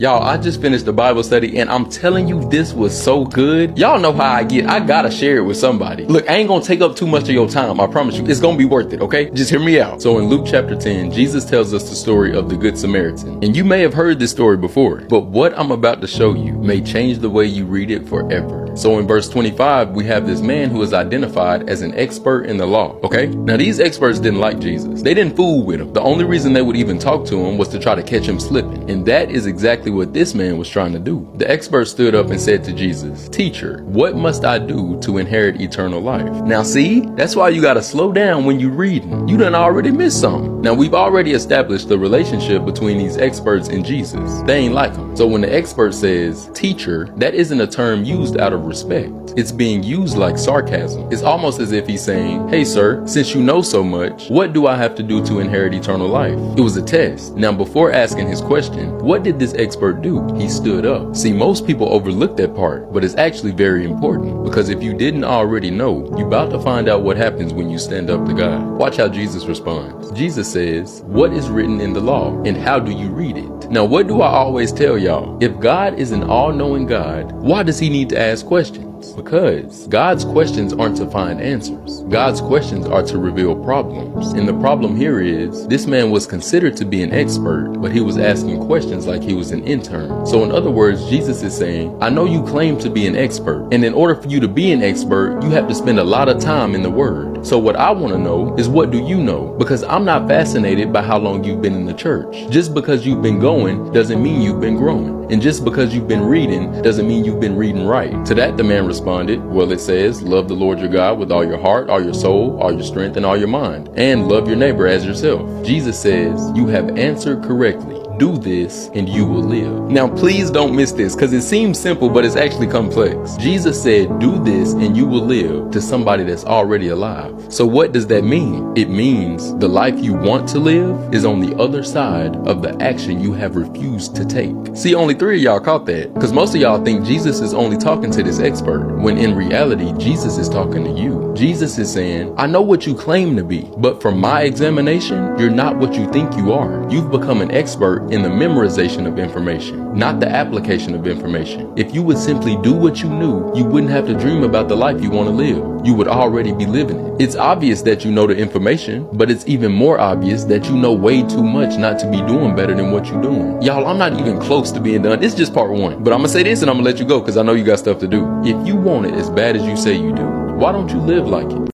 Y'all, I just finished the Bible study and I'm telling you, this was so good. Y'all know how I get. I gotta share it with somebody. Look, I ain't gonna take up too much of your time. I promise you, it's gonna be worth it, okay? Just hear me out. So in Luke chapter 10, Jesus tells us the story of the Good Samaritan. And you may have heard this story before, but what I'm about to show you may change the way you read it forever. So in verse 25, we have this man who is identified as an expert in the law, okay? Now these experts didn't like Jesus. They didn't fool with him. The only reason they would even talk to him was to try to catch him slipping. And that is exactly what this man was trying to do. The expert stood up and said to Jesus, "Teacher, what must I do to inherit eternal life?" Now see, that's why you gotta slow down when you reading. You done already missed something. Now we've already established the relationship between these experts and Jesus. They ain't like him. So when the expert says, "Teacher," that isn't a term used out of respect. It's being used like sarcasm. It's almost as if he's saying, "Hey sir, since you know so much, what do I have to do to inherit eternal life?" It was a test. Now before asking his question, what did this expert do? He stood up. See, most people overlook that part, but it's actually very important, because if you didn't already know, you're about to find out what happens when you stand up to God. Watch how Jesus responds. Jesus says, "What is written in the law, and how do you read it?" Now what do I always tell y'all? If God is an all-knowing God, why does he need to ask questions? Because God's questions aren't to find answers. God's questions are to reveal problems. And the problem here is, this man was considered to be an expert, but he was asking questions like he was an intern. So in other words, Jesus is saying, I know you claim to be an expert, and in order for you to be an expert, you have to spend a lot of time in the Word. So what I want to know is, what do you know? Because I'm not fascinated by how long you've been in the church. Just because you've been going doesn't mean you've been growing. And just because you've been reading doesn't mean you've been reading right. To that the man responded, "Well, it says, love the Lord your God with all your heart, all your soul, all your strength, and all your mind, and love your neighbor as yourself." Jesus says, "You have answered correctly. Do this and you will live." Now please don't miss this, because it seems simple, but it's actually complex. Jesus said, "Do this and you will live," to somebody that's already alive. So what does that mean? It means the life you want to live is on the other side of the action you have refused to take. See, only 3 of y'all caught that, because most of y'all think Jesus is only talking to this expert, when in reality, Jesus is talking to you. Jesus is saying, I know what you claim to be, but from my examination, you're not what you think you are. You've become an expert in the memorization of information, not the application of information. If you would simply do what you knew, you wouldn't have to dream about the life you want to live. You would already be living it. It's obvious that you know the information, but it's even more obvious that you know way too much not to be doing better than what you're doing. Y'all, I'm not even close to being done. It's just part 1. But I'm gonna say this and I'm gonna let you go, because I know you got stuff to do. If you want it as bad as you say you do, why don't you live like it?